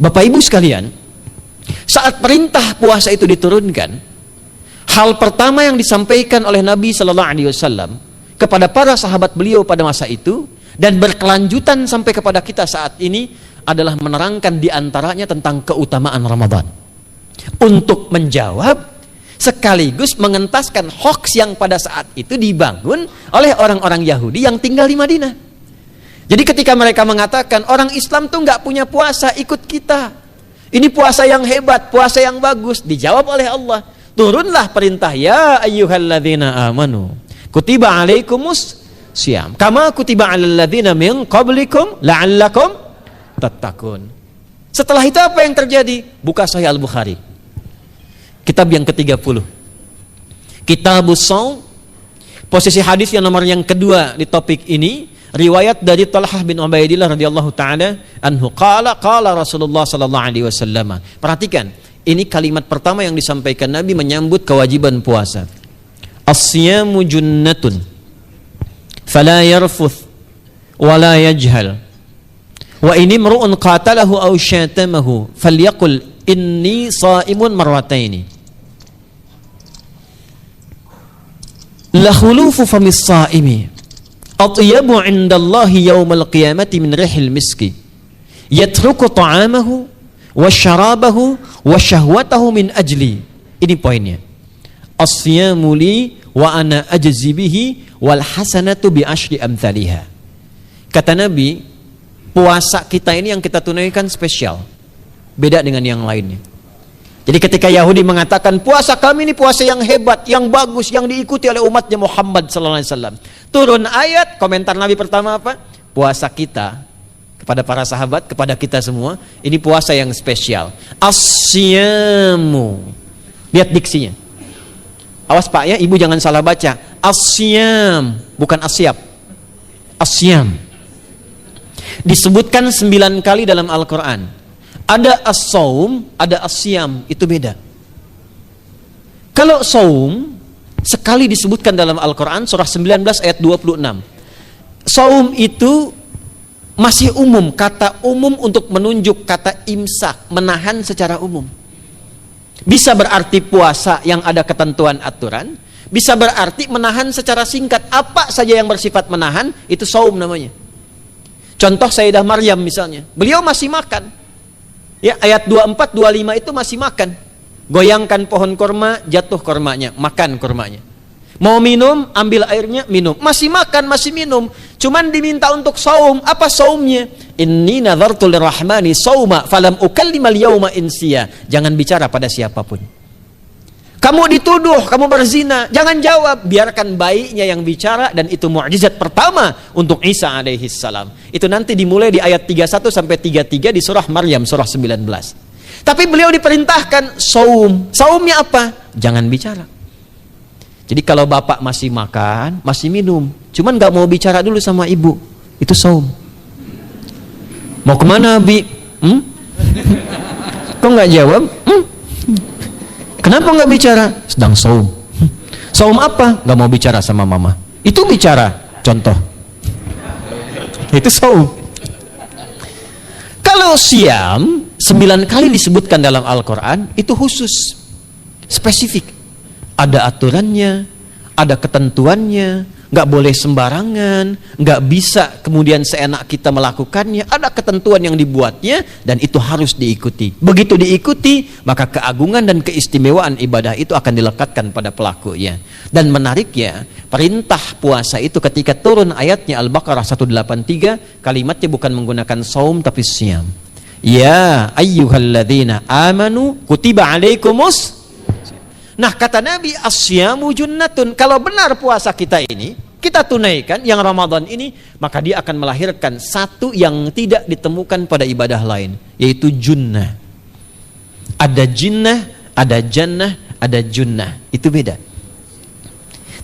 Bapak Ibu sekalian, saat perintah puasa itu diturunkan, hal pertama yang disampaikan oleh Nabi Sallallahu Alaihi Wasallam kepada para sahabat beliau pada masa itu dan berkelanjutan sampai kepada kita saat ini adalah menerangkan diantaranya tentang keutamaan Ramadan, untuk menjawab sekaligus mengentaskan hoax yang pada saat itu dibangun oleh orang-orang Yahudi yang tinggal di Madinah. Jadi ketika mereka mengatakan orang Islam tuh nggak punya puasa, ikut kita, ini puasa yang hebat, puasa yang bagus, dijawab oleh Allah, turunlah perintah, ya ayyuhalladzina amanu kutiba alaikumus syiyam kama kutiba alal ladzina min qablikum la'allakum tattaqun. Setelah itu apa yang terjadi? Buka Sahih Al-Bukhari, kitab yang ke-30, Kitabus Shaum, posisi hadis yang nomor yang kedua di topik ini, riwayat dari Talhah bin Ubaidillah radhiyallahu taala anhu, qala Rasulullah sallallahu alaihi wasallam. Perhatikan, ini kalimat pertama yang disampaikan Nabi menyambut kewajiban puasa. As-siyamu junnatun fala yarfuth wala yajhal wa ini imru'un qatalahu aw syatamahu falyaqul inni sha'imun marwataini. La khulufu famis sha'imi atyabu 'indallahi yaumal qiyamati min rihil miski yatruku ta'amahu wa syarabahu wa syahwatahu min ajli. Ini poinnya. As-siyamu li wa ana ajzi bihi wal hasanatu bi asyri amthaliha. Kata Nabi, puasa kita ini yang kita tunaikan spesial, beda dengan yang lainnya. Jadi ketika Yahudi mengatakan puasa kami ini puasa yang hebat, yang bagus, yang diikuti oleh umatnya Muhammad sallallahu alaihi wasallam, turun ayat, komentar Nabi pertama apa? Puasa kita kepada para sahabat, kepada kita semua, ini puasa yang spesial. As-siyamu. Lihat diksinya. Awas Pak ya, Ibu jangan salah baca. As-siyam, bukan asyab. As-siyam. Disebutkan 9 kali dalam Al-Quran. Ada as-saum, ada as-siyam, itu beda. Kalau saum sekali disebutkan dalam Al-Quran, surah 19 ayat 26. Saum itu masih umum, kata umum untuk menunjuk kata imsak, menahan secara umum. Bisa berarti puasa yang ada ketentuan aturan, bisa berarti menahan secara singkat. Apa saja yang bersifat menahan, itu saum namanya. Contoh Sayyidah Maryam misalnya, beliau masih makan. Ya, ayat 24, 25 itu masih makan. Goyangkan pohon kurma, jatuh kurmanya, makan kurmanya. Mau minum, ambil airnya, minum. Masih makan, masih minum. Cuman diminta untuk saum. Apa saumnya? Inni nadhartu lirrahmani sauma falam ukallimal yauma insiya. Jangan bicara pada siapapun. Kamu dituduh, kamu berzina, jangan jawab. Biarkan bayinya yang bicara, dan itu mukjizat pertama untuk Isa alaihi salam. Itu nanti dimulai di ayat 31 sampai 33 di surah Maryam, surah 19. Tapi beliau diperintahkan saum. Saumnya apa? Jangan bicara. Jadi kalau bapak masih makan, masih minum, cuman gak mau bicara dulu sama ibu, itu saum. Mau kemana Bi? Kok gak jawab? Kenapa gak bicara? Sedang saum. Saum apa? Gak mau bicara sama mama. Itu bicara, contoh. Itu saum. Kalau siam 9 kali disebutkan dalam Al-Quran, itu khusus, spesifik. Ada aturannya, ada ketentuannya, nggak boleh sembarangan, nggak bisa kemudian seenak kita melakukannya. Ada ketentuan yang dibuatnya dan itu harus diikuti. Begitu diikuti, maka keagungan dan keistimewaan ibadah itu akan dilekatkan pada pelakunya. Dan menariknya, perintah puasa itu ketika turun ayatnya Al-Baqarah 183, kalimatnya bukan menggunakan saum tapi siyam. Ya ayyuhalladzina amanu kutiba alaikumus. Nah kata Nabi, as-siyamu junnatun. Kalau benar puasa kita ini kita tunaikan yang Ramadan ini, maka dia akan melahirkan satu yang tidak ditemukan pada ibadah lain, yaitu junnah. Ada jinnah, ada jannah, ada junnah. Itu beda.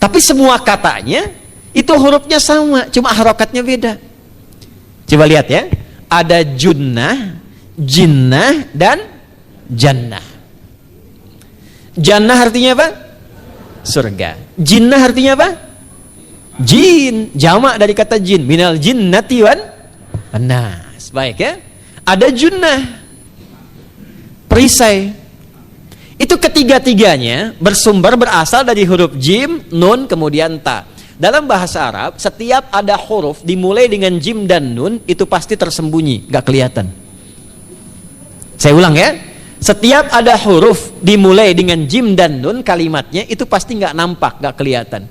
Tapi semua katanya itu hurufnya sama, cuma harokatnya beda. Coba lihat ya. Ada junnah, jinnah, dan jannah. Jannah artinya apa? Surga. Jinnah artinya apa? Jin. Jamak dari kata jin. Minal jinnati wan nas. Baik ya. Ada junnah. perisai. Itu ketiga-tiganya berasal dari huruf jim, nun, kemudian ta. Dalam bahasa Arab, setiap ada huruf dimulai dengan jim dan nun, itu pasti tersembunyi, gak kelihatan. Saya ulang ya, setiap ada huruf dimulai dengan jim dan nun, kalimatnya itu pasti gak nampak, gak kelihatan.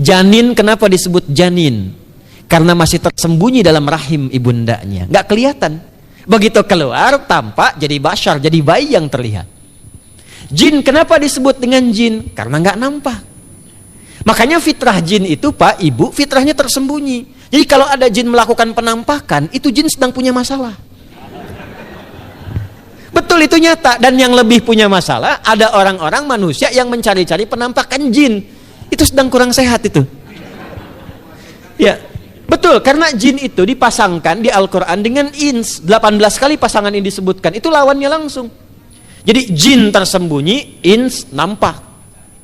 Janin, kenapa disebut janin? Karena masih tersembunyi dalam rahim ibundanya, gak kelihatan. Begitu keluar, tampak jadi bashar, jadi bayi yang terlihat. Jin, kenapa disebut dengan jin? Karena nggak nampak. Makanya fitrah jin itu, Pak, Ibu, fitrahnya tersembunyi. Jadi kalau ada jin melakukan penampakan, itu jin sedang punya masalah. Betul, itu nyata. Dan yang lebih punya masalah, ada orang-orang manusia yang mencari-cari penampakan jin. Itu sedang kurang sehat itu. Ya, betul, karena jin itu dipasangkan di Al-Quran dengan ins. 18 kali pasangan ini disebutkan. Itu lawannya langsung. Jadi jin tersembunyi, ins nampak.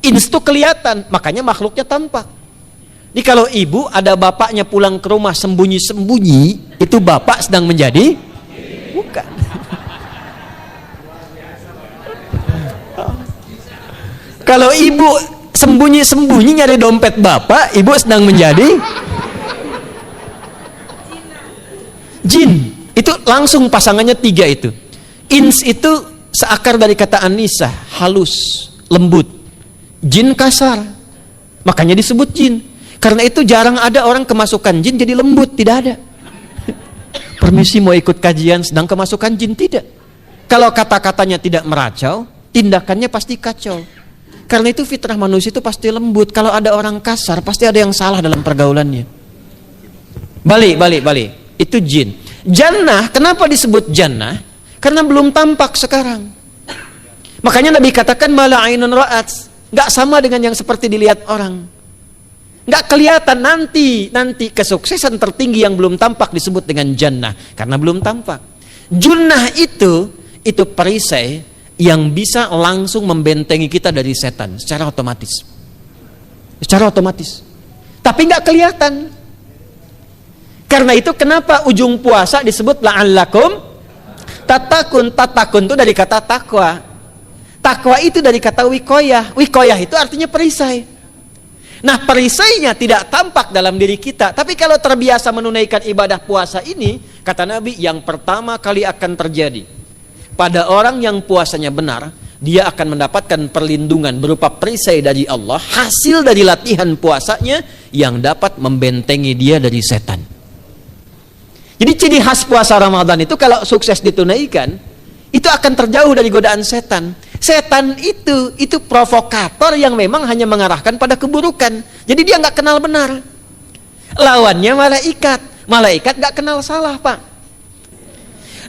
Ins itu kelihatan, makanya makhluknya tampak. Jadi kalau ibu ada bapaknya pulang ke rumah sembunyi-sembunyi, itu bapak sedang menjadi bukan. Kalau ibu sembunyi-sembunyi nyari dompet bapak, ibu sedang menjadi jin. Itu langsung pasangannya 3 itu. Ins itu seakar dari kata anisah, halus, lembut. Jin kasar, makanya disebut jin. Karena itu jarang ada orang kemasukan jin jadi lembut, tidak ada. Permisi mau ikut kajian sedang kemasukan jin, tidak. Kalau kata-katanya tidak meracau, tindakannya pasti kacau. Karena itu fitrah manusia itu pasti lembut. Kalau ada orang kasar, pasti ada yang salah dalam pergaulannya. Balik. Itu jin. Jannah, kenapa disebut jannah? Karena belum tampak sekarang. Makanya Nabi katakan mala ainun ra'at, nggak sama dengan yang seperti dilihat orang. Nggak kelihatan, nanti kesuksesan tertinggi yang belum tampak disebut dengan jannah karena belum tampak. Junnah itu perisai yang bisa langsung membentengi kita dari setan secara otomatis. Tapi nggak kelihatan. Karena itu kenapa ujung puasa disebut la'allakum tatakun itu dari kata takwa. Takwa itu dari kata wikoyah. Wikoyah itu artinya perisai. Nah, perisainya tidak tampak dalam diri kita, tapi kalau terbiasa menunaikan ibadah puasa ini, kata Nabi, yang pertama kali akan terjadi pada orang yang puasanya benar, dia akan mendapatkan perlindungan berupa perisai dari Allah, hasil dari latihan puasanya yang dapat membentengi dia dari setan. Jadi ciri khas puasa Ramadan itu kalau sukses ditunaikan, itu akan terjauh dari godaan setan. Setan itu provokator yang memang hanya mengarahkan pada keburukan. Jadi dia nggak kenal benar. Lawannya malaikat. Malaikat nggak kenal salah, Pak.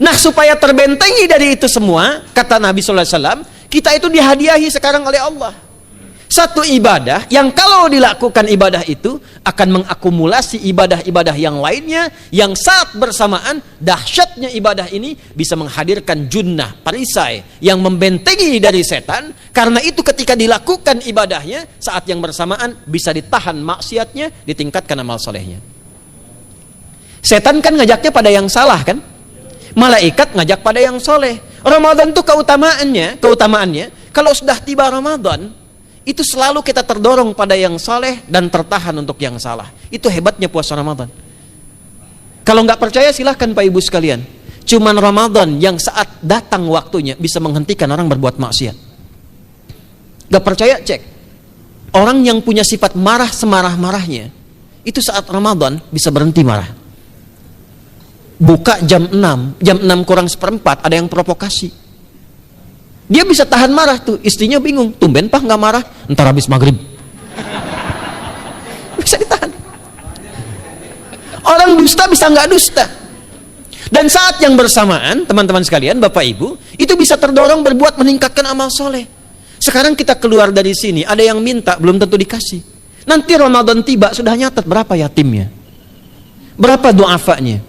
Nah, supaya terbentengi dari itu semua, kata Nabi SAW, kita itu dihadiahi sekarang oleh Allah satu ibadah yang kalau dilakukan ibadah itu akan mengakumulasi ibadah-ibadah yang lainnya, yang saat bersamaan dahsyatnya ibadah ini bisa menghadirkan junnah, perisai yang membentengi dari setan. Karena itu ketika dilakukan ibadahnya, saat yang bersamaan bisa ditahan maksiatnya, ditingkatkan amal solehnya. Setan kan ngajaknya pada yang salah kan, malaikat ngajak pada yang soleh. Ramadan itu keutamaannya kalau sudah tiba Ramadan itu selalu kita terdorong pada yang saleh dan tertahan untuk yang salah. Itu hebatnya puasa Ramadan. Kalau nggak percaya silahkan Pak Ibu sekalian. Cuman Ramadan yang saat datang waktunya bisa menghentikan orang berbuat maksiat. Nggak percaya cek. Orang yang punya sifat marah semarah-marahnya, itu saat Ramadan bisa berhenti marah. Buka jam 6 kurang seperempat ada yang provokasi. Dia bisa tahan marah tuh, istrinya bingung, tumben Pak nggak marah, entar habis maghrib. Bisa ditahan. Orang dusta bisa nggak dusta. Dan saat yang bersamaan, teman-teman sekalian, Bapak Ibu, itu bisa terdorong berbuat meningkatkan amal soleh. Sekarang kita keluar dari sini, ada yang minta, belum tentu dikasih. Nanti Ramadan tiba, sudah nyatet berapa yatimnya, berapa du'afanya,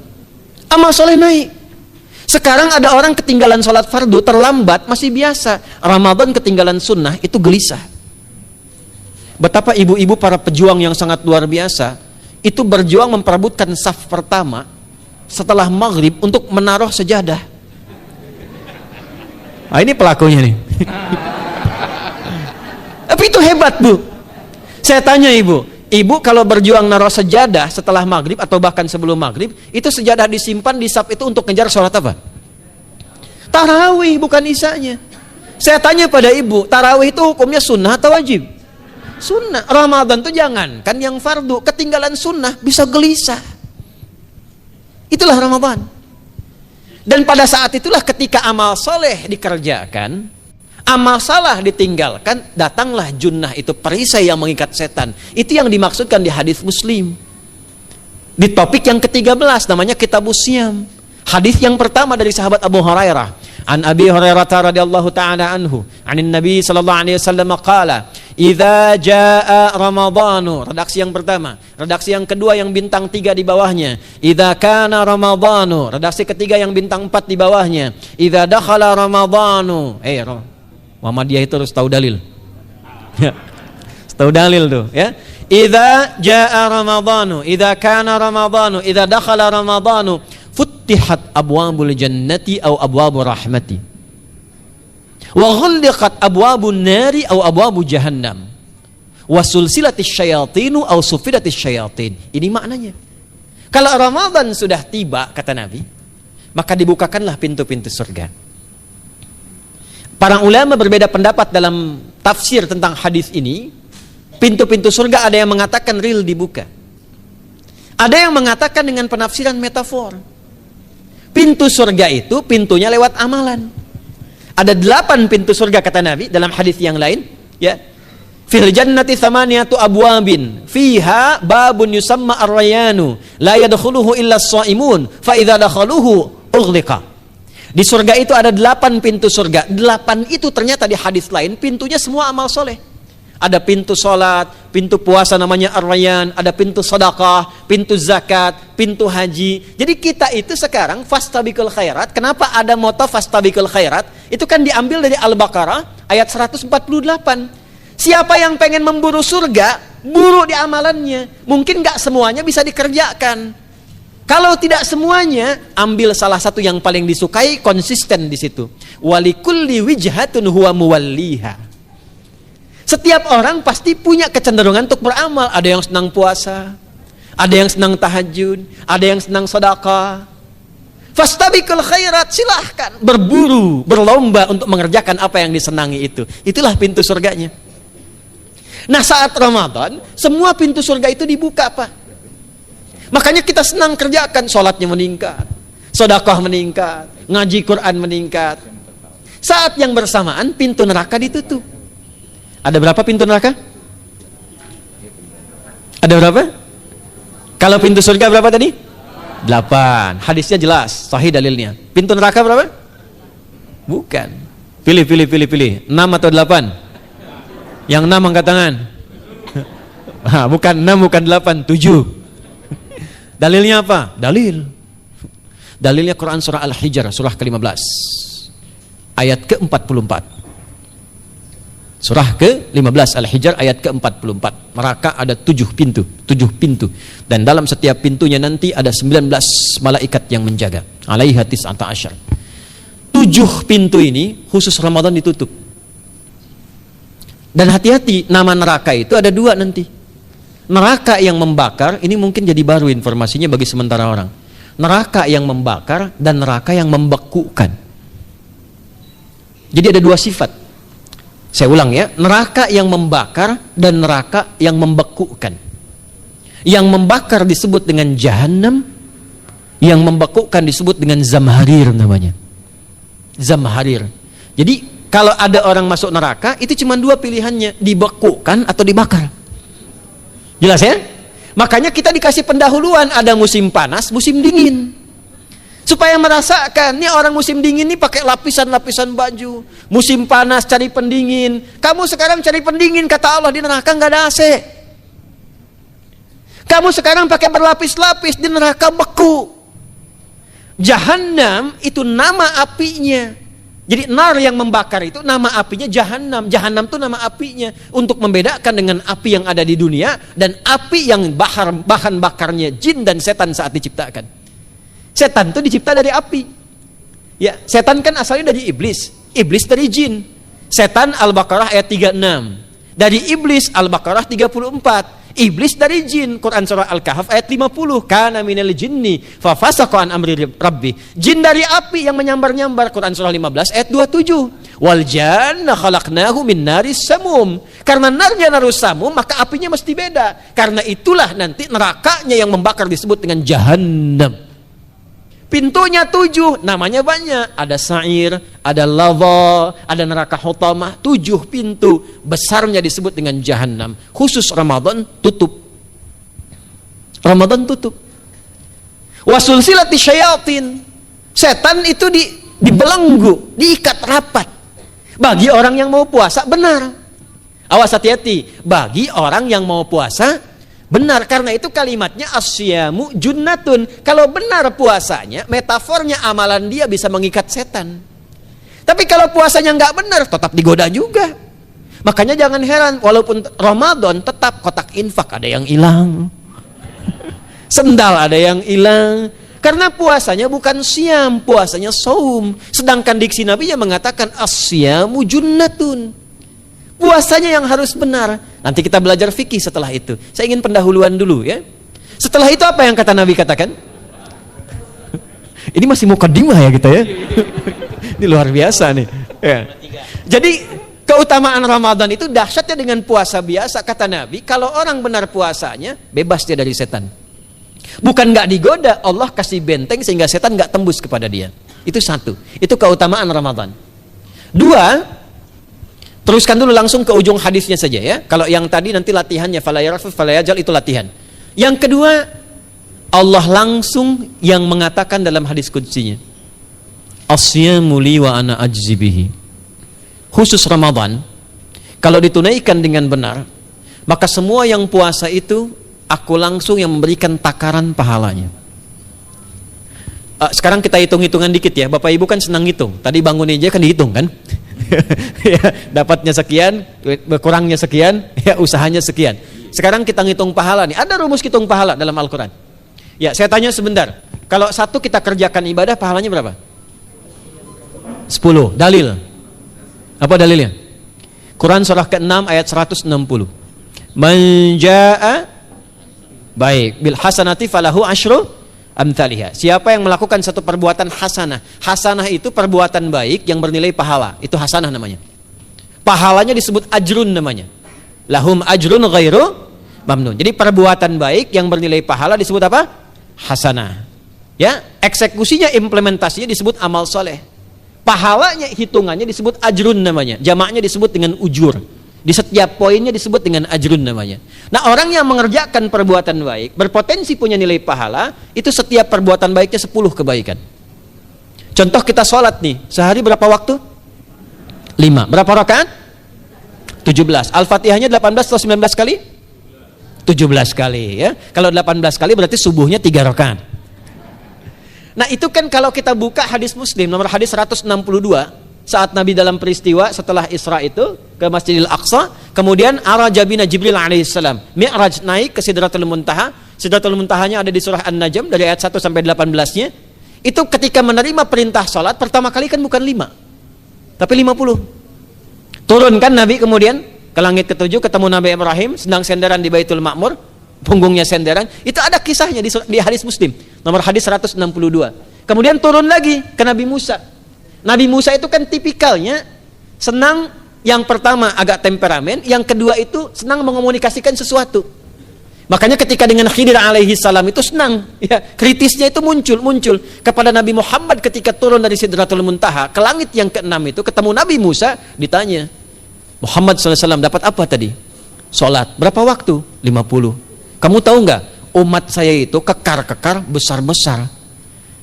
amal soleh naik. Sekarang ada orang ketinggalan sholat fardu terlambat masih biasa. Ramadan ketinggalan sunnah itu gelisah. Betapa ibu-ibu para pejuang yang sangat luar biasa itu berjuang memperebutkan saf pertama setelah maghrib untuk menaruh sejadah. Ah, ini pelakunya nih. Tapi itu hebat, Bu. Saya tanya ibu kalau berjuang naruh sejadah setelah maghrib atau bahkan sebelum maghrib, itu sejadah disimpan di saf itu untuk ngejar sholat apa? Tarawih, bukan isanya. Saya tanya pada ibu, tarawih itu hukumnya sunnah atau wajib? Sunnah. Ramadan tuh jangan kan yang fardu, ketinggalan sunnah bisa gelisah. Itulah Ramadan. Dan pada saat itulah ketika amal soleh dikerjakan, amal salah ditinggalkan, datanglah junnah, itu perisai yang mengikat setan. Itu yang dimaksudkan di hadis Muslim. Di topik yang ke-13 namanya Kitabus Syiyam. Hadis yang pertama dari sahabat Abu Hurairah. An Abi Hurairah radhiyallahu ta'ala anhu, anin Nabi sallallahu alaihi wasallam qala, "Idza jaa Ramadhanu." Redaksi yang pertama. Redaksi yang kedua yang bintang 3 di bawahnya. "Idza kana Ramadhanu." Redaksi ketiga yang bintang 4 di bawahnya. "Idza dakhala Ramadhanu." Muhammadiyah itu harus tahu dalil. Ya. Tahu dalil tuh, ya. Idza jaa Ramadhanu, idza kana Ramadhanu, idza dakhala Ramadhanu, futtihat abwabul jannati aw abwabur rahmati. Wa ghulliqat abwabun nari aw abwabu jahannam. Wa sulsilatis syayatinu aw sufidatis syayatin. Ini maknanya. Kalau Ramadan sudah tiba, kata Nabi, maka dibukakanlah pintu-pintu surga. Para ulama berbeda pendapat dalam tafsir tentang hadis ini. Pintu-pintu surga ada yang mengatakan real dibuka. Ada yang mengatakan dengan penafsiran metafor. Pintu surga itu pintunya lewat amalan. Ada 8 pintu surga kata Nabi dalam hadis yang lain, ya. Fil jannati thamaniyatu abwabin fiha babun yusamma ar-rayanu la yadkhuluhu illa as-shaimun fa idza dakhaluhu ughliqa. Di surga itu ada 8 pintu surga. 8 itu ternyata di hadis lain pintunya semua amal soleh. Ada pintu sholat, pintu puasa namanya ar-rayyan, ada pintu sedekah, pintu zakat, pintu haji. Jadi kita itu sekarang fastabiqul khairat. Kenapa ada moto fastabiqul khairat? Itu kan diambil dari Al-Baqarah ayat 148. Siapa yang pengen memburu surga, buru di amalannya. Mungkin nggak semuanya bisa dikerjakan. Kalau tidak semuanya, ambil salah satu yang paling disukai, konsisten di situ. Walikulli wijhatun huwa muwalliha. Setiap orang pasti punya kecenderungan untuk beramal. Ada yang senang puasa, ada yang senang tahajud, ada yang senang sedekah. Fastabiqul khairat, silahkan berburu, berlomba untuk mengerjakan apa yang disenangi itu. Itulah pintu surganya. Nah, saat Ramadan, semua pintu surga itu dibuka, Pak. Makanya kita senang kerjakan, sholatnya meningkat, sedekah meningkat, ngaji Quran meningkat. Saat yang bersamaan pintu neraka ditutup. Ada berapa pintu neraka? Ada berapa? Kalau pintu surga berapa tadi? 8. Hadisnya jelas, sahih dalilnya. Pintu neraka berapa? Bukan. Pilih. 6 atau 8? Yang 6 angkat tangan. Bukan 6, bukan 8, 7. Dalilnya apa? Dalilnya Quran surah Al-Hijr, surah ke-15. Ayat ke-44. Surah ke-15 Al-Hijr ayat ke-44. Neraka ada 7 pintu. Dan dalam setiap pintunya nanti ada 19 malaikat yang menjaga. Alaiha tis'ata asyar. 7 pintu ini khusus Ramadan ditutup. Dan hati-hati, nama neraka itu ada 2 nanti. Neraka yang membakar, ini mungkin jadi baru informasinya bagi sementara orang. Neraka yang membakar dan neraka yang membekukan. Jadi ada 2 sifat. Saya ulang ya, neraka yang membakar dan neraka yang membekukan. Yang membakar disebut dengan Jahannam, yang membekukan disebut dengan Zamharir namanya. Zamharir. Jadi kalau ada orang masuk neraka, itu cuma 2 pilihannya, dibekukan atau dibakar. Jelas ya? Makanya kita dikasih pendahuluan, ada musim panas, musim dingin. Supaya merasakan, nih orang musim dingin nih pakai lapisan-lapisan baju. Musim panas cari pendingin. Kamu sekarang cari pendingin, kata Allah, di neraka nggak ada AC. Kamu sekarang pakai berlapis-lapis, di neraka beku. Jahannam itu nama apinya. Jadi nar yang membakar itu nama apinya Jahannam. Jahannam itu nama apinya untuk membedakan dengan api yang ada di dunia dan api yang bahan bakarnya jin dan setan saat diciptakan. Setan itu dicipta dari api. Ya, setan kan asalnya dari iblis. iblis dari jin. Setan Al-Baqarah ayat 36. Dari iblis Al-Baqarah 34. Iblis dari jin, Quran surah Al-Kahf ayat 50. Kana minal jinni fa fasaqa an amri rabbi. Jin dari api yang menyambar-nyambar, Quran surah 15 ayat 27. Wal janna khalaqnahu min naris samum. Karena narnya narus samum, maka apinya mesti beda. Karena itulah nanti nerakanya yang membakar disebut dengan jahannam. Pintunya 7, namanya banyak. Ada sa'ir, ada lava, ada neraka hutamah. 7 pintu, besarnya disebut dengan jahannam. Khusus Ramadan tutup. Ramadan tutup. Wasulsilati syayatin. Setan itu dibelenggu, diikat rapat. Bagi orang yang mau puasa benar. Awas hati-hati. Bagi orang yang mau puasa benar, karena itu kalimatnya asyamu junnatun. Kalau benar puasanya, metafornya amalan dia bisa mengikat setan. Tapi kalau puasanya nggak benar, tetap digoda juga. Makanya jangan heran, walaupun Ramadan tetap kotak infak ada yang hilang, sendal ada yang hilang. Karena puasanya bukan siam, puasanya saum. Sedangkan diksi Nabi yang mengatakan asyamu junnatun. Puasanya yang harus benar. Nanti kita belajar fikih setelah itu. Saya ingin pendahuluan dulu ya. Setelah itu apa yang kata Nabi katakan? Ini masih mukadimah ya kita ya. Ini luar biasa nih. Ya. Jadi keutamaan Ramadan itu dahsyatnya dengan puasa biasa. Kata Nabi, kalau orang benar puasanya, bebas dia dari setan. Bukan nggak digoda, Allah kasih benteng sehingga setan nggak tembus kepada dia. Itu satu. Itu keutamaan Ramadan. 2, teruskan dulu langsung ke ujung hadisnya saja ya. Kalau yang tadi nanti latihannya fala yarfus fala yajal, itu latihan. Yang kedua, Allah langsung yang mengatakan dalam hadis qudsinya, asyamu li wa ana ajzi bihi. Khusus Ramadan, kalau ditunaikan dengan benar, maka semua yang puasa itu aku langsung yang memberikan takaran pahalanya. Sekarang kita hitung-hitungan dikit ya. Bapak Ibu kan senang hitung. Tadi bangun aja kan dihitung kan? Ya, dapatnya sekian, berkurangnya sekian, ya usahanya sekian. Sekarang kita ngitung pahala nih. Ada rumus hitung pahala dalam Al-Quran. Ya, saya tanya sebentar. Kalau satu kita kerjakan ibadah, pahalanya berapa? 10. Dalil. Apa dalilnya? Quran surah ke-6 ayat 160. Man jaa baik bil hasanati falahu asyru amthaliha. Siapa yang melakukan satu perbuatan hasanah. Hasanah itu perbuatan baik yang bernilai pahala. Itu hasanah namanya. Pahalanya disebut ajrun namanya. Lahum ajrun ghairu mamnun. Jadi perbuatan baik yang bernilai pahala disebut apa? Hasanah. Ya, eksekusinya, implementasinya disebut amal soleh. Pahalanya, hitungannya disebut ajrun namanya. Jamaknya disebut dengan ujur. Di setiap poinnya disebut dengan ajrun namanya. Nah, orang yang mengerjakan perbuatan baik berpotensi punya nilai pahala. Itu setiap perbuatan baiknya 10 kebaikan. Contoh kita sholat nih, sehari berapa waktu? 5. Berapa rakaat? 17. Al-Fatihahnya 18 atau 19 kali? 17 kali ya. Kalau 18 kali berarti subuhnya 3 rakaat. Nah, itu kan kalau kita buka hadis Muslim nomor hadis 162, saat Nabi dalam peristiwa setelah Isra itu ke Masjidil Aqsa, kemudian araja bina Jibril alaihissalam, Mi'raj, naik ke Sidratul Muntaha. Sidratul Muntahanya ada di surah An-Najm dari ayat 1 sampai 18-nya. Itu ketika menerima perintah salat pertama kali kan bukan 5, tapi 50. Turun kan Nabi kemudian ke langit ke-7, ketemu Nabi Ibrahim sedang senderan di Baitul Ma'mur, punggungnya senderan. Itu ada kisahnya di hadis Muslim nomor hadis 162. Kemudian turun lagi ke Nabi Musa. Nabi Musa itu kan tipikalnya senang, yang pertama agak temperamen, yang kedua itu senang mengomunikasikan sesuatu. Makanya ketika dengan Khidir alaihi salam itu senang, ya, kritisnya itu muncul kepada Nabi Muhammad ketika turun dari Sidratul Muntaha ke langit yang ke-6 itu ketemu Nabi Musa, ditanya, Muhammad SAW dapat apa tadi? Sholat. Berapa waktu? 50. Kamu tahu nggak? Umat saya itu kekar-kekar besar-besar.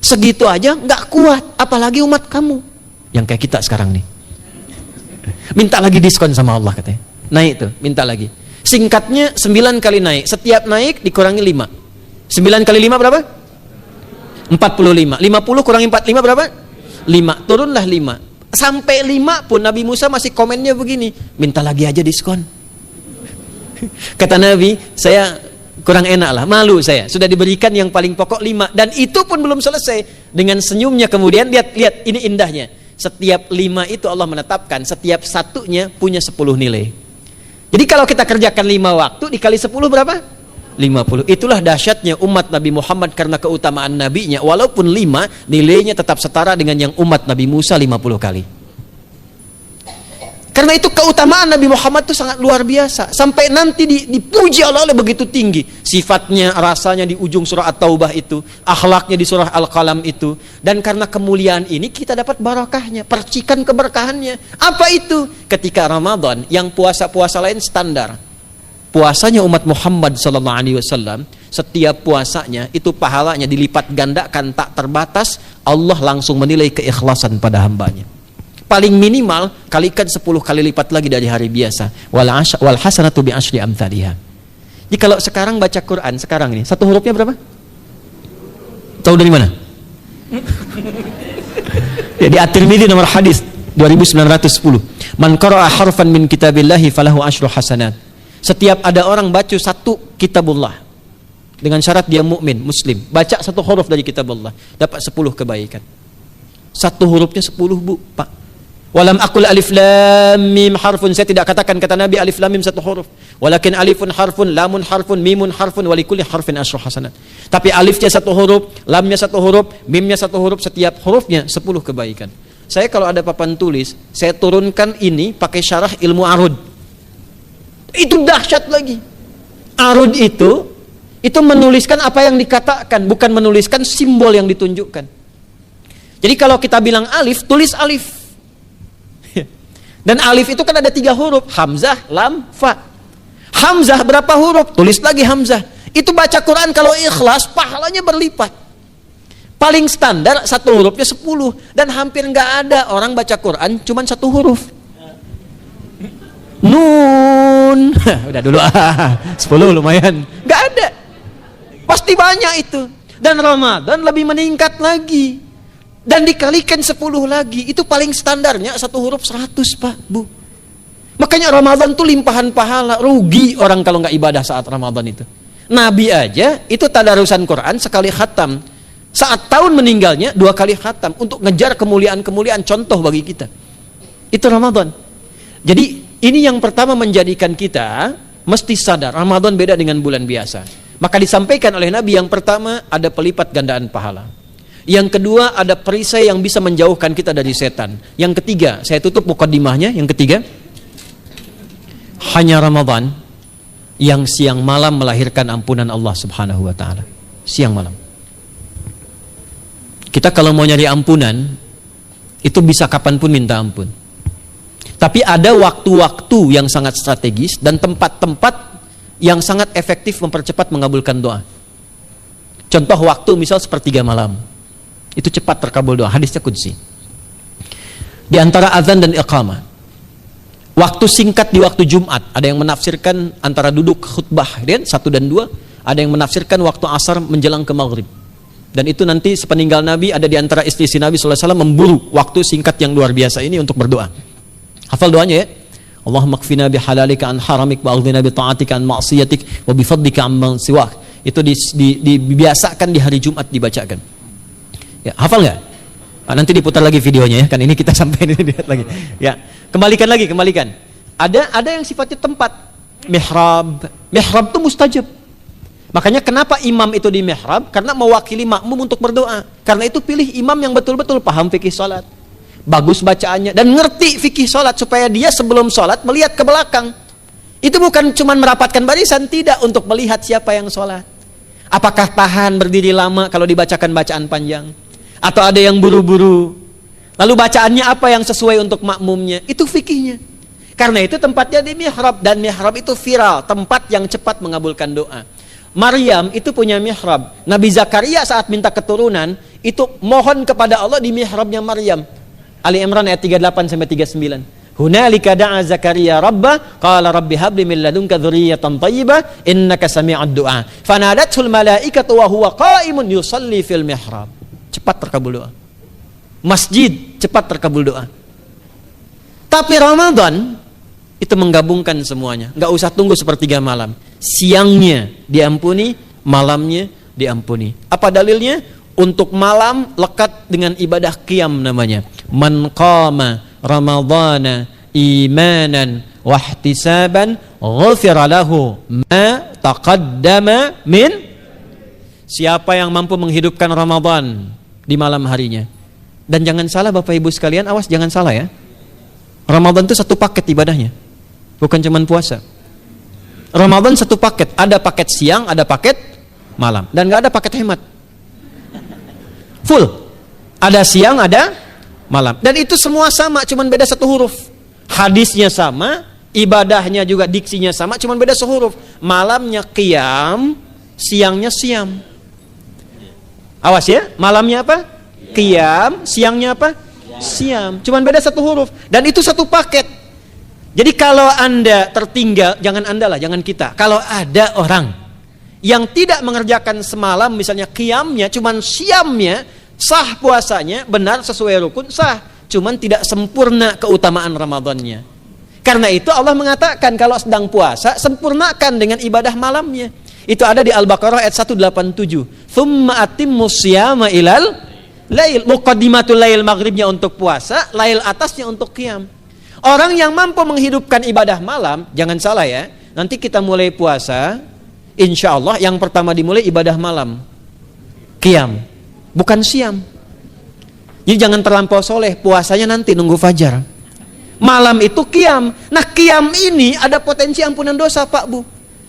Segitu aja nggak kuat, apalagi umat kamu yang kayak kita sekarang nih. Minta lagi diskon sama Allah katanya. Naik tuh, minta lagi. Singkatnya 9 kali naik. Setiap naik dikurangi 5. 9 kali 5 berapa? 45. 50 kurangi 45 berapa? 5. Turunlah 5. Sampai 5 pun Nabi Musa masih komennya begini, minta lagi aja diskon. Kata Nabi, saya kurang enak lah, malu saya. Sudah diberikan yang paling pokok 5, dan itu pun belum selesai. Dengan senyumnya kemudian, lihat ini indahnya. Setiap 5 itu Allah menetapkan, setiap satunya punya 10 nilai. Jadi kalau kita kerjakan 5 waktu dikali 10 berapa? 50. Itulah dahsyatnya umat Nabi Muhammad karena keutamaan nabinya. Walaupun 5, nilainya tetap setara dengan yang umat Nabi Musa 50 kali. Karena itu keutamaan Nabi Muhammad itu sangat luar biasa. Sampai nanti dipuji Allah begitu tinggi. Sifatnya, rasanya di ujung surah At-Taubah itu. Akhlaknya di surah Al-Qalam itu. Dan karena kemuliaan ini kita dapat barakahnya. Percikan keberkahannya. Apa itu? Ketika Ramadan yang puasa-puasa lain standar. Puasanya umat Muhammad SAW, setiap puasanya itu pahalanya dilipat gandakan tak terbatas. Allah langsung menilai keikhlasan pada hambanya. Paling minimal kalikan 10 kali lipat lagi dari hari biasa. Wal hasanatu bi asyri amthaliha. Jadi kalau sekarang baca Quran sekarang ini, satu hurufnya berapa? Tahu dari mana? Jadi At-Tirmidzi nomor hadis 2910. Man qara'a harfan min kitabillahi falahu asyru hasanat. Setiap ada orang baca satu kitabullah dengan syarat dia mukmin, muslim, baca satu huruf dari kitabullah, dapat 10 kebaikan. Satu hurufnya 10, Bu, Pak. Walam aqul alif lam mim harfun, saya tidak katakan kata Nabi alif lam mim satu huruf, walakin alifun harfun, lamun harfun, mimun harfun, wa likulli harfin asyru hasanat. Tapi alifnya satu huruf, lamnya satu huruf, mimnya satu huruf, setiap hurufnya 10 kebaikan. Saya kalau ada papan tulis, saya turunkan ini pakai syarah ilmu arud. Itu dahsyat lagi. Arud itu menuliskan apa yang dikatakan, bukan menuliskan simbol yang ditunjukkan. Jadi kalau kita bilang alif, tulis alif. Dan alif itu kan ada 3 huruf, hamzah, lam, fa. Hamzah berapa huruf? Tulis lagi hamzah. Itu baca Quran kalau ikhlas, pahalanya berlipat. Paling standar satu hurufnya 10, dan hampir nggak ada orang baca Quran cuman satu huruf. Nun. Udah dulu 10 lumayan. Nggak ada. Pasti banyak itu. Dan Ramadan lebih meningkat lagi. Dan dikalikan 10 lagi, itu paling standarnya satu huruf 100, Pak, Bu. Makanya Ramadan tuh limpahan pahala. Rugi orang kalau nggak ibadah saat Ramadan itu. Nabi aja itu tadarusan Quran sekali khatam. Saat tahun meninggalnya 2 kali khatam untuk ngejar kemuliaan-kemuliaan, contoh bagi kita. Itu Ramadan. Jadi ini yang pertama menjadikan kita mesti sadar Ramadan beda dengan bulan biasa. Maka disampaikan oleh Nabi yang pertama ada pelipat gandaan pahala. Yang kedua ada perisai yang bisa menjauhkan kita dari setan. Yang ketiga, saya tutup mukadimahnya, yang ketiga, hanya Ramadan yang siang malam melahirkan ampunan Allah Subhanahu wa taala. Siang malam. Kita kalau mau nyari ampunan itu bisa kapanpun minta ampun. Tapi ada waktu-waktu yang sangat strategis dan tempat-tempat yang sangat efektif mempercepat mengabulkan doa. Contoh waktu misal sepertiga malam. Itu cepat terkabul doa, hadisnya qudsi. Di antara azan dan iqamah. Waktu singkat di waktu Jumat, ada yang menafsirkan antara duduk khutbah, 1 dan 2, ada yang menafsirkan waktu asar menjelang ke maghrib. Dan itu nanti sepeninggal Nabi ada di antara istri-istri Nabi SAW memburu waktu singkat yang luar biasa ini untuk berdoa. Hafal doanya ya. Allahumma kfina bihalalika an haramik wa aghdina bi ta'atika an ma'siyatik wa bi fadlika amman siwak. Itu dibiasakan di hari Jumat dibacakan. Ya, hafal nggak? Nanti diputar lagi videonya ya, kan ini kita sampai ini lihat lagi. Ya, kembalikan. Ada yang sifatnya tempat. Mihrab itu mustajab. Makanya kenapa imam itu di mihrab? Karena mewakili makmum untuk berdoa. Karena itu pilih imam yang betul-betul paham fikih salat, bagus bacaannya dan ngerti fikih salat supaya dia sebelum salat melihat ke belakang. Itu bukan cuma merapatkan barisan, tidak, untuk melihat siapa yang salat. Apakah tahan berdiri lama kalau dibacakan bacaan panjang? Atau ada yang buru-buru? Lalu bacaannya apa yang sesuai untuk makmumnya? Itu fikihnya. Karena itu tempatnya di mihrab, dan mihrab itu viral, tempat yang cepat mengabulkan doa. Maryam itu punya mihrab. Nabi Zakaria saat minta keturunan itu mohon kepada Allah di mihrabnya Maryam. Ali Imran ayat 38 sampai 39. Hunalika da'a Zakaria rabbah qala rabbi habli min ladunka dzurriyyatan thayyibah innaka sami'ud du'a. Fanadatul malaikatu wa huwa qa'imun yusalli fil mihrab. Cepat terkabul doa. Masjid cepat terkabul doa. Tapi Ramadan itu menggabungkan semuanya. Enggak usah tunggu sepertiga malam. Siangnya diampuni, malamnya diampuni. Apa dalilnya? Untuk malam lekat dengan ibadah qiyam namanya. Man qama ramadhana imanan wahtisaban ghufira lahu ma taqaddama min. Siapa yang mampu menghidupkan Ramadan di malam harinya. Dan jangan salah Bapak Ibu sekalian, awas jangan salah ya. Ramadan itu satu paket ibadahnya. Bukan cuma puasa. Ramadan satu paket, ada paket siang, ada paket malam, dan nggak ada paket hemat. Full. Ada siang, ada malam. Dan itu semua sama, cuma beda satu huruf. Hadisnya sama, ibadahnya juga diksinya sama, cuma beda sehuruf. Malamnya qiyam, siangnya siam. Awas ya, malamnya apa? Qiyam, siangnya apa? Siam. Cuma beda satu huruf. Dan itu satu paket. Jadi kalau Anda tertinggal, jangan Anda lah, jangan kita. Kalau ada orang yang tidak mengerjakan semalam, misalnya qiyamnya, cuman siamnya, sah puasanya, benar sesuai rukun, sah. Cuman tidak sempurna keutamaan Ramadannya. Karena itu Allah mengatakan kalau sedang puasa, sempurnakan dengan ibadah malamnya. Itu ada di Al-Baqarah ayat 187. Tsumma atimmus syiyama ilal lail. Muqaddimatul lail, maghribnya untuk puasa, lail atasnya untuk qiyam. Orang yang mampu menghidupkan ibadah malam, jangan salah ya, nanti kita mulai puasa, insya Allah yang pertama dimulai ibadah malam, qiyam, bukan siam. Jadi jangan terlampau soleh, puasanya nanti nunggu fajar. Malam itu qiyam. Nah qiyam ini ada potensi ampunan dosa Pak Bu.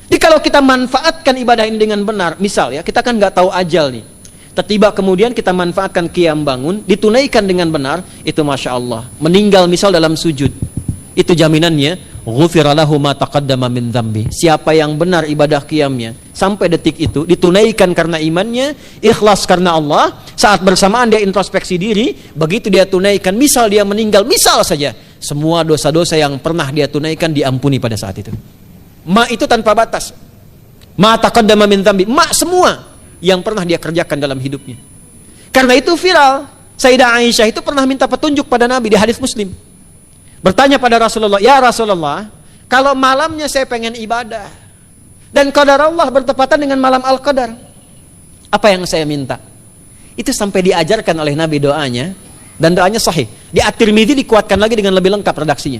Jadi kalau kita manfaatkan ibadah ini dengan benar, misal ya, kita kan nggak tahu ajal nih. Tiba kemudian kita manfaatkan qiyam bangun, ditunaikan dengan benar, itu Masya Allah. Meninggal misal dalam sujud, itu jaminannya, ghufira lahu ma taqaddama min dzambi. Siapa yang benar ibadah qiyamnya, sampai detik itu, ditunaikan karena imannya, ikhlas karena Allah, saat bersamaan dia introspeksi diri, begitu dia tunaikan, misal dia meninggal, misal saja, semua dosa-dosa yang pernah dia tunaikan diampuni pada saat itu. Ma itu tanpa batas. Ma taqaddama min dzambi, ma semua yang pernah dia kerjakan dalam hidupnya. Karena itu viral. Sayyidah Aisyah itu pernah minta petunjuk pada Nabi di hadis Muslim. Bertanya pada Rasulullah, "Ya Rasulullah, kalau malamnya saya pengen ibadah dan qadar Allah bertepatan dengan malam Al-Qadar, apa yang saya minta?" Itu sampai diajarkan oleh Nabi doanya, dan doanya sahih. Di At-Tirmidzi dikuatkan lagi dengan lebih lengkap redaksinya.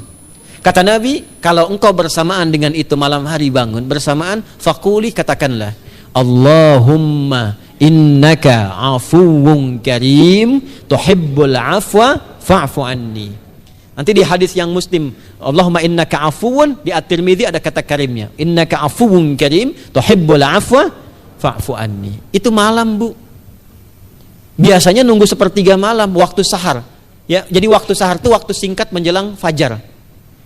Kata Nabi, kalau engkau bersamaan dengan itu malam hari bangun, bersamaan, faquli, katakanlah, Allahumma innaka afuwun karim tuhibbul afwa fa'fu anni. Nanti di hadis yang Muslim, Allahumma innaka afuwun, di At-Tirmidzi ada kata karimnya, innaka afuwun karim tuhibbul afwa fa'fu anni. Itu malam Bu. Biasanya nunggu sepertiga malam, waktu sahar ya. Jadi waktu sahar itu waktu singkat menjelang fajar.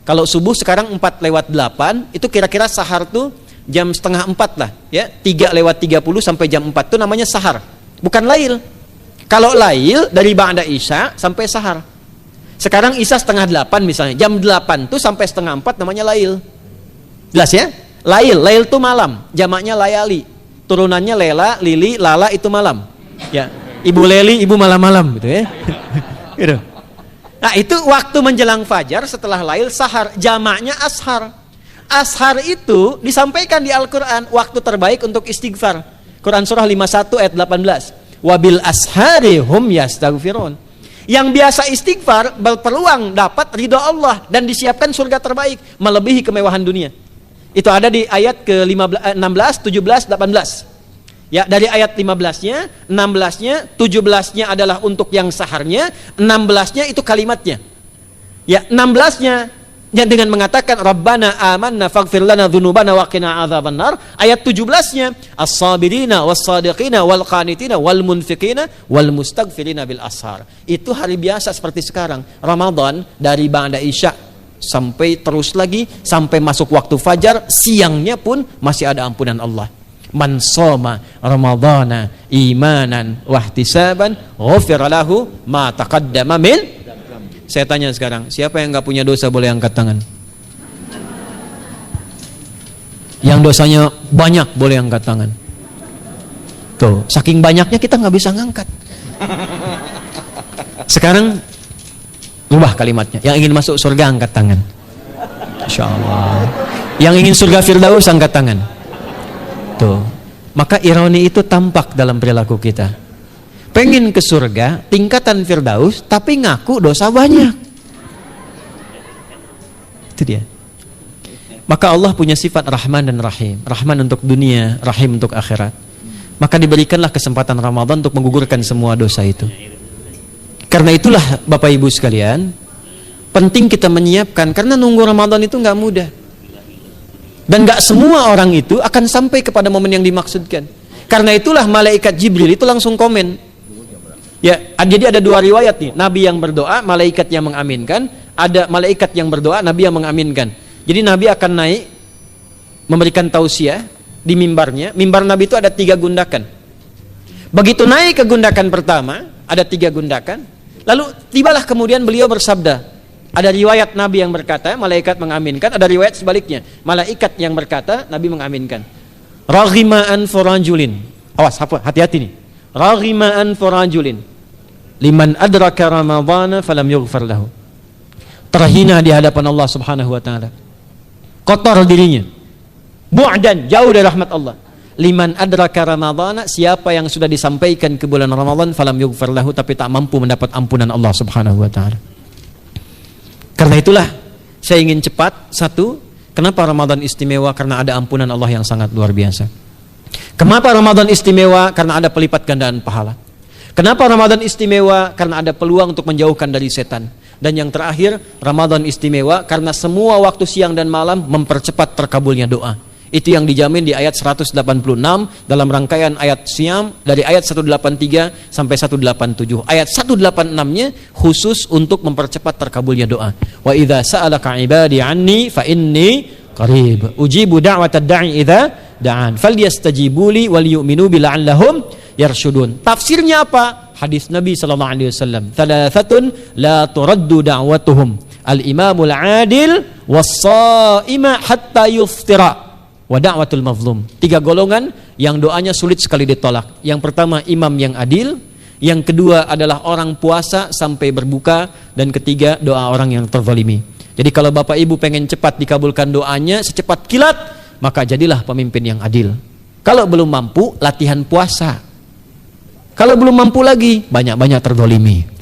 Kalau subuh sekarang 4:08, itu kira-kira sahar tuh jam 3:30 lah ya, 3:30 sampai jam 4 itu namanya sahar, bukan lail. Kalau lail dari ba'da isya sampai sahar. Sekarang isya 7:30 misalnya, jam 8 tuh sampai 3:30 namanya lail. Jelas ya? Lail tuh malam, jamaknya layali, turunannya lela, lili, lala, itu malam ya. Ibu Leli, ibu malam-malam gitu ya. Gitu. Nah itu waktu menjelang fajar setelah lail, sahar, jamaknya ashar. Ashar itu disampaikan di Al-Quran, waktu terbaik untuk istighfar. Quran surah 51 ayat 18. Wabil ashari hum yastaghfirun. Yang biasa istighfar berpeluang dapat ridho Allah dan disiapkan surga terbaik, melebihi kemewahan dunia. Itu ada di ayat ke-16, 17, 18. Ya, dari ayat 15-nya, 16-nya, 17-nya adalah untuk yang saharnya, 16-nya itu kalimatnya. Ya, 16-nya yang dengan mengatakan Rabbana amanna faghfir lana dzunubana wa qina adzabannar. Ayat 17-nya as-sabirina was-sadiqina wal qanitina wal munfiqina wal mustaghfirina bil ashar. Itu hari biasa seperti sekarang. Ramadan dari ba'da isya sampai terus lagi sampai masuk waktu fajar, siangnya pun masih ada ampunan Allah. Man shoma ramadhana imanan wahtisaban ghufira lahu ma taqaddama min. Saya tanya sekarang, siapa yang nggak punya dosa boleh angkat tangan? Yang dosanya banyak boleh angkat tangan. Tuh, saking banyaknya kita nggak bisa ngangkat. Sekarang rubah kalimatnya. Yang ingin masuk surga angkat tangan. Insya Allah. Yang ingin surga Firdaus angkat tangan. Tuh, maka ironi itu tampak dalam perilaku kita. pengen ke surga, tingkatan Firdaus, tapi ngaku dosa banyak. Itu dia. Maka Allah punya sifat Rahman dan Rahim. Rahman untuk dunia, Rahim untuk akhirat. Maka diberikanlah kesempatan Ramadan untuk menggugurkan semua dosa itu. Karena itulah Bapak Ibu sekalian, penting kita menyiapkan, karena nunggu Ramadan itu nggak mudah. Dan nggak semua orang itu akan sampai kepada momen yang dimaksudkan. Karena itulah malaikat Jibril itu langsung komen. Ya, jadi ada dua riwayat nih. Nabi yang berdoa, malaikat yang mengaminkan. Ada malaikat yang berdoa, Nabi yang mengaminkan. Jadi Nabi akan naik memberikan tausiah di mimbarnya. Mimbar Nabi itu ada 3 gundakan. Begitu naik ke gundakan pertama, ada 3 gundakan. Lalu tibalah kemudian beliau bersabda. Ada riwayat Nabi yang berkata, malaikat mengaminkan. Ada riwayat sebaliknya, malaikat yang berkata, Nabi mengaminkan. Raghima'an forajulin. Awas, hati-hati nih. Raghima'an forajulin. Liman adraka Ramadhana falam yughfar lahu. Terhina di hadapan Allah Subhanahu wa taala. Kotor dirinya. Bu'dan, jauh dari rahmat Allah. Liman adraka Ramadhana, siapa yang sudah disampaikan ke bulan Ramadan falam yughfar lahu, tapi tak mampu mendapat ampunan Allah Subhanahu wa taala. Karena itulah saya ingin cepat. Satu, kenapa Ramadan istimewa? Karena ada ampunan Allah yang sangat luar biasa. Kenapa Ramadan istimewa? Karena ada pelipat gandaan pahala. Kenapa Ramadan istimewa? Karena ada peluang untuk menjauhkan dari setan. Dan yang terakhir, Ramadan istimewa karena semua waktu siang dan malam mempercepat terkabulnya doa. Itu yang dijamin di ayat 186 dalam rangkaian ayat Siyam dari ayat 183 sampai 187. Ayat 186-nya khusus untuk mempercepat terkabulnya doa. Wa idza sa'alaka 'ibadi 'anni fa inni qarib. Ujibu da'watad da'i idza da'an. Falyastajibu li wal yu'minu bi la'allahum yarshudun. Tafsirnya apa? Hadis Nabi sallallahu alaihi wasallam. Thalathatun la turaddu da'watuhum. Al-imamul 'adil was-sha'ima hatta yuftira. Wa da'watul mazlum. 3 golongan yang doanya sulit sekali ditolak. Yang pertama imam yang adil, yang kedua adalah orang puasa sampai berbuka, dan ketiga doa orang yang terzalimi. Jadi kalau Bapak Ibu pengen cepat dikabulkan doanya secepat kilat, maka jadilah pemimpin yang adil. Kalau belum mampu, latihan puasa. Kalau belum mampu lagi, banyak-banyak terzalimi.